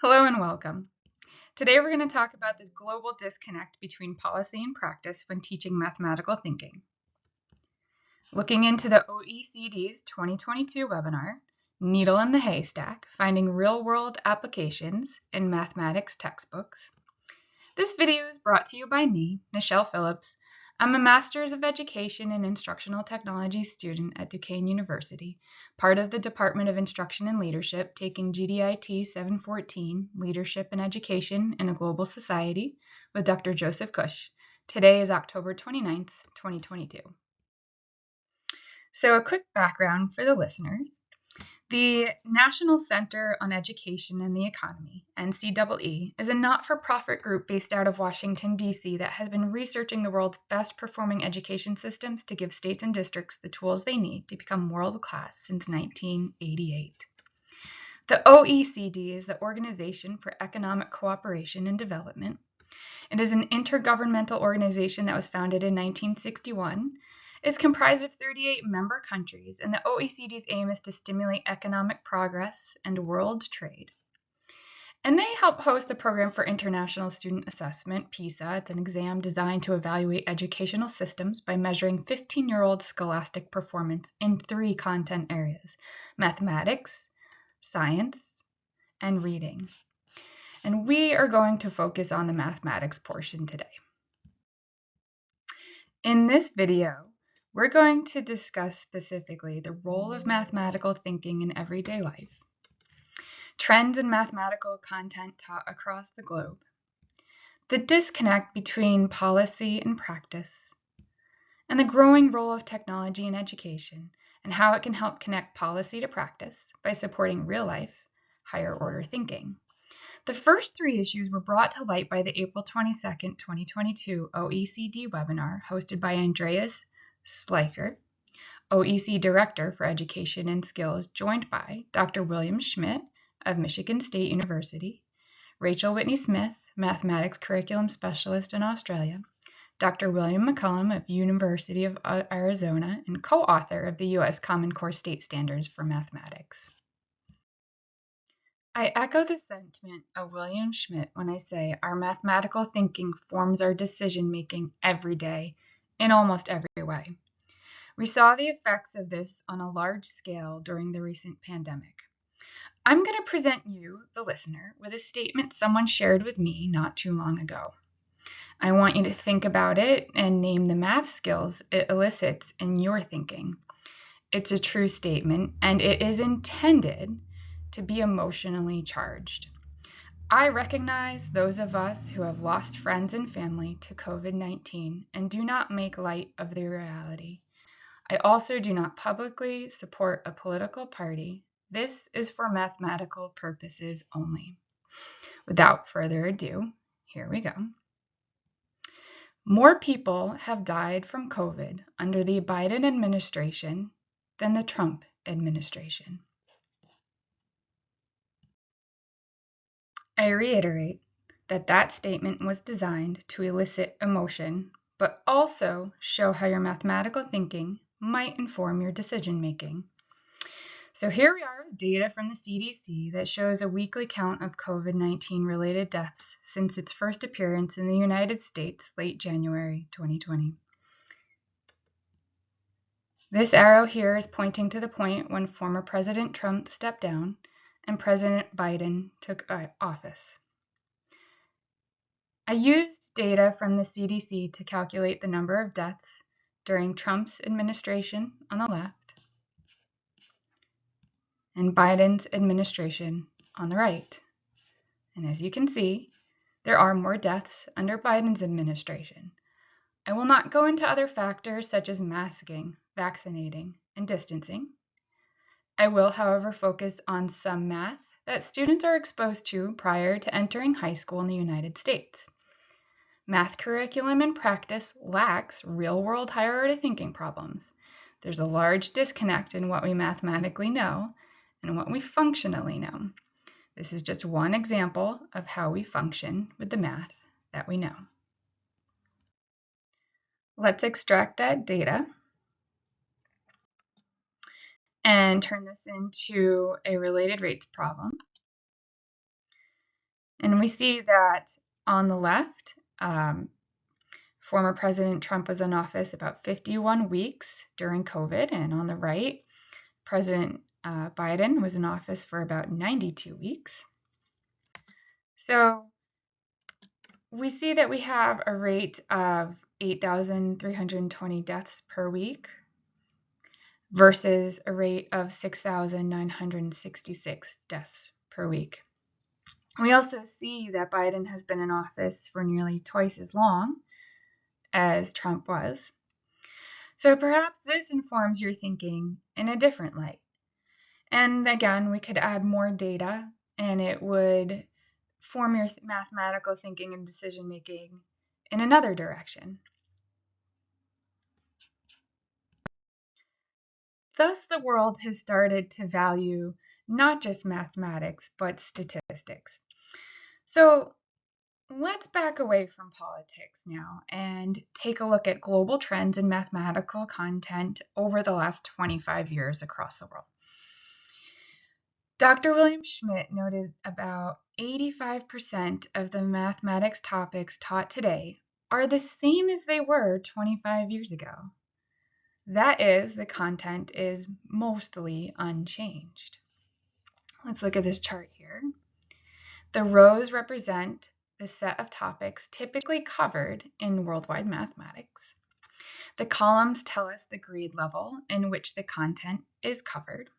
Hello and welcome. Today we're going to talk about this global disconnect between policy and practice when teaching mathematical thinking. Looking into the OECD's 2022 webinar, Needle in the Haystack, Finding Real-World Applications in Mathematics Textbooks. This video is brought to you by me, Nichelle Phillips. I'm a Master's of Education and Instructional Technology student at Duquesne University, part of the Department of Instruction and Leadership, taking GDIT 714, Leadership and Education in a Global Society, with Dr. Joseph Cush. Today is October 29th, 2022. So a quick background for the listeners. The National Center on Education and the Economy, NCEE, is a not-for-profit group based out of Washington, D.C. that has been researching the world's best-performing education systems to give states and districts the tools they need to become world-class since 1988. The OECD is the Organization for Economic Cooperation and Development. It is an intergovernmental organization that was founded in 1961. It's comprised of 38 member countries, and the OECD's aim is to stimulate economic progress and world trade. And they help host the Program for International Student Assessment, PISA. It's an exam designed to evaluate educational systems by measuring 15-year-old scholastic performance in 3 content areas: mathematics, science, and reading. And we are going to focus on the mathematics portion today. In this video, we're going to discuss specifically the role of mathematical thinking in everyday life, trends in mathematical content taught across the globe, the disconnect between policy and practice, and the growing role of technology in education and how it can help connect policy to practice by supporting real-life, higher-order thinking. The first 3 issues were brought to light by the April 22nd, 2022 OECD webinar hosted by Andreas Schleicher, OEC Director for Education and Skills, joined by Dr. William Schmidt of Michigan State University, Rachel Whitney Smith, Mathematics Curriculum Specialist in Australia, Dr. William McCullum of University of Arizona, and co-author of the U.S. Common Core State Standards for Mathematics. I echo the sentiment of William Schmidt when I say our mathematical thinking forms our decision-making every day in almost every way. We saw the effects of this on a large scale during the recent pandemic. I'm going to present you, the listener, with a statement someone shared with me not too long ago. I want you to think about it and name the math skills it elicits in your thinking. It's a true statement, and it is intended to be emotionally charged. I recognize those of us who have lost friends and family to COVID-19 and do not make light of the reality. I also do not publicly support a political party. This is for mathematical purposes only. Without further ado, here we go. More people have died from COVID under the Biden administration than the Trump administration. I reiterate that that statement was designed to elicit emotion, but also show how your mathematical thinking might inform your decision-making. So here we are with data from the CDC that shows a weekly count of COVID-19 related deaths since its first appearance in the United States late January 2020. This arrow here is pointing to the point when former President Trump stepped down and President Biden took office. I used data from the CDC to calculate the number of deaths during Trump's administration on the left and Biden's administration on the right. And as you can see, there are more deaths under Biden's administration. I will not go into other factors such as masking, vaccinating, and distancing. I will, however, focus on some math that students are exposed to prior to entering high school in the United States. Math curriculum and practice lacks real-world higher-order thinking problems. There's a large disconnect in what we mathematically know and what we functionally know. This is just one example of how we function with the math that we know. Let's extract that data and turn this into a related rates problem. And we see that on the left, former President Trump was in office about 51 weeks during COVID, and on the right, President Biden was in office for about 92 weeks. So we see that we have a rate of 8,320 deaths per week versus a rate of 6,966 deaths per week. We also see that Biden has been in office for nearly twice as long as Trump was. So perhaps this informs your thinking in a different light. And again, we could add more data and it would form your mathematical thinking and decision making in another direction. Thus, the world has started to value not just mathematics, but statistics. So let's back away from politics now and take a look at global trends in mathematical content over the last 25 years across the world. Dr. William Schmidt noted about 85% of the mathematics topics taught today are the same as they were 25 years ago. That is, the content is mostly unchanged. Let's look at this chart here. The rows represent the set of topics typically covered in worldwide mathematics. The columns tell us the grade level in which the content is covered.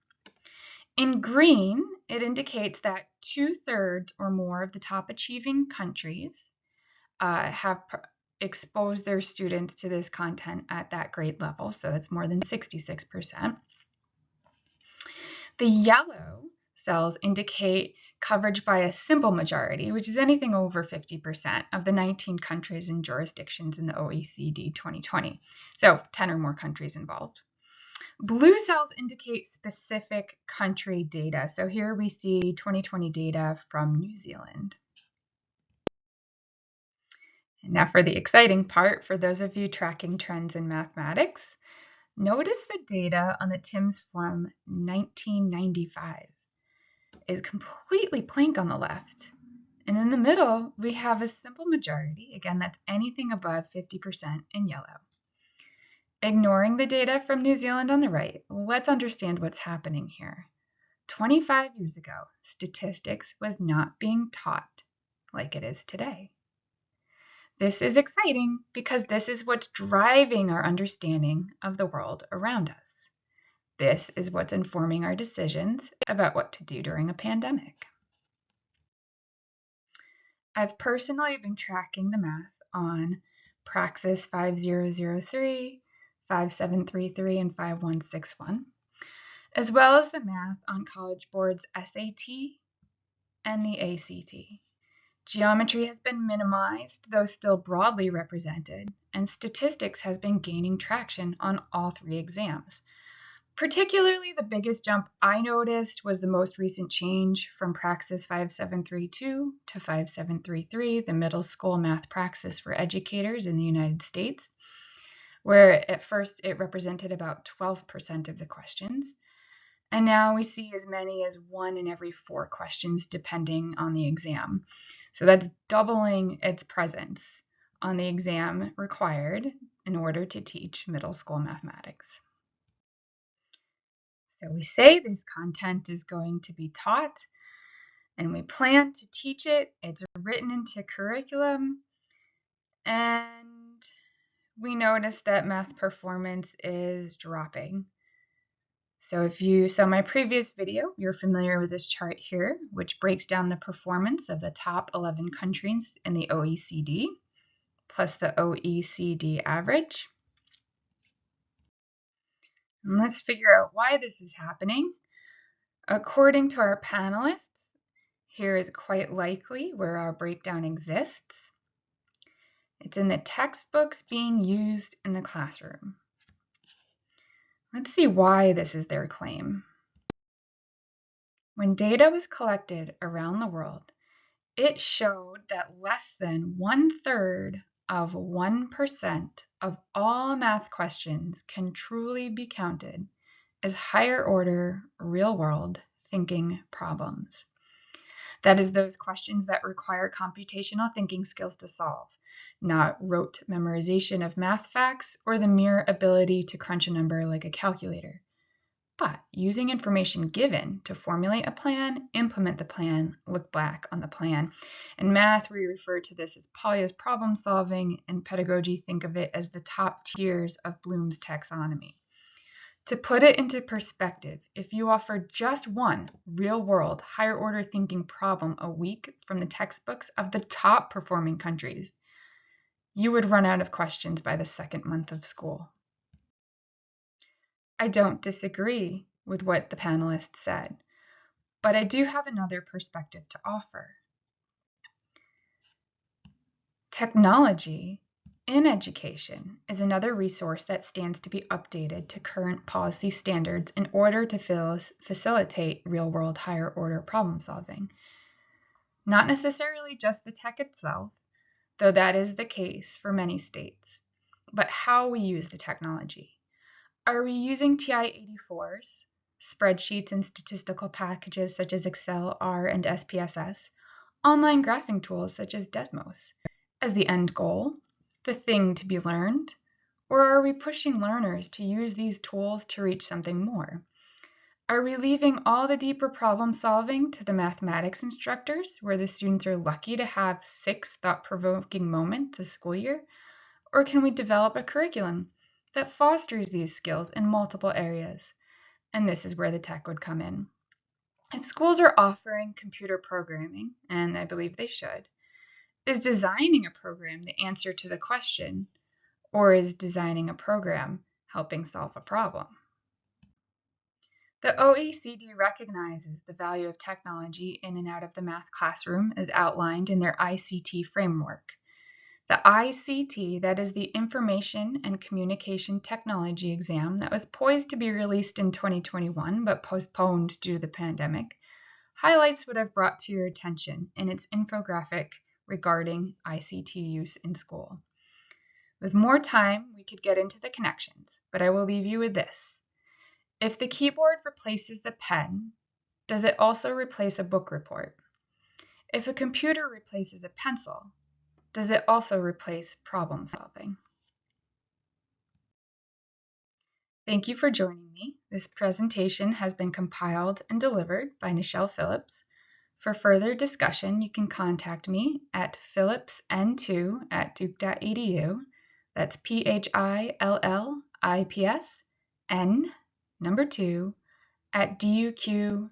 In green, it indicates that 2/3 or more of the top achieving countries have exposed their students to this content at that grade level, so that's more than 66%. The yellow cells indicate coverage by a simple majority, which is anything over 50% of the 19 countries and jurisdictions in the OECD 2020, so 10 or more countries involved. Blue cells indicate specific country data. So here we see 2020 data from New Zealand. And now for the exciting part, for those of you tracking trends in mathematics, notice the data on the TIMSS from 1995 is completely blank on the left. And in the middle, we have a simple majority. Again, that's anything above 50% in yellow. Ignoring the data from New Zealand on the right, let's understand what's happening here. 25 years ago, statistics was not being taught like it is today. This is exciting because this is what's driving our understanding of the world around us. This is what's informing our decisions about what to do during a pandemic. I've personally been tracking the math on Praxis 5003, 5733, and 5161, as well as the math on College Board's SAT and the ACT. Geometry has been minimized, though still broadly represented, and statistics has been gaining traction on all three exams. Particularly, the biggest jump I noticed was the most recent change from Praxis 5732 to 5733, the middle school math praxis for educators in the United States, where at first it represented about 12% of the questions. And now we see as many as 1 in every 4 questions depending on the exam. So that's doubling its presence on the exam required in order to teach middle school mathematics. So we say this content is going to be taught and we plan to teach it. It's written into curriculum and we notice that math performance is dropping. So if you saw my previous video, you're familiar with this chart here, which breaks down the performance of the top 11 countries in the OECD, plus the OECD average. And let's figure out why this is happening. According to our panelists, here is quite likely where our breakdown exists. It's in the textbooks being used in the classroom. Let's see why this is their claim. When data was collected around the world, it showed that less than 1/3 of 1% of all math questions can truly be counted as higher order, real world thinking problems. That is those questions that require computational thinking skills to solve, not rote memorization of math facts or the mere ability to crunch a number like a calculator. But using information given to formulate a plan, implement the plan, look back on the plan. In math, we refer to this as Polya's problem solving. In pedagogy, think of it as the top tiers of Bloom's taxonomy. To put it into perspective, if you offered just one real-world, higher-order thinking problem a week from the textbooks of the top performing countries, you would run out of questions by the second month of school. I don't disagree with what the panelists said, but I do have another perspective to offer. Technology in education is another resource that stands to be updated to current policy standards in order to facilitate real-world higher-order problem solving. Not necessarily just the tech itself, though that is the case for many states, but how we use the technology. Are we using TI-84s, spreadsheets and statistical packages such as Excel, R, and SPSS, online graphing tools such as Desmos, as the end goal, the thing to be learned? Or are we pushing learners to use these tools to reach something more? Are we leaving all the deeper problem solving to the mathematics instructors, where the students are lucky to have 6 thought-provoking moments a school year? Or can we develop a curriculum that fosters these skills in multiple areas? And this is where the tech would come in. If schools are offering computer programming, and I believe they should, is designing a program the answer to the question, or is designing a program helping solve a problem? The OECD recognizes the value of technology in and out of the math classroom as outlined in their ICT framework. The ICT, that is the Information and Communication Technology exam that was poised to be released in 2021 but postponed due to the pandemic, highlights what I've brought to your attention in its infographic regarding ICT use in school. With more time, we could get into the connections, but I will leave you with this. If the keyboard replaces the pen, does it also replace a book report? If a computer replaces a pencil, does it also replace problem solving? Thank you for joining me. This presentation has been compiled and delivered by Nichelle Phillips. For further discussion, you can contact me at phillipsn2@duke.edu. That's PHILLIPS N 2 @duq.edu.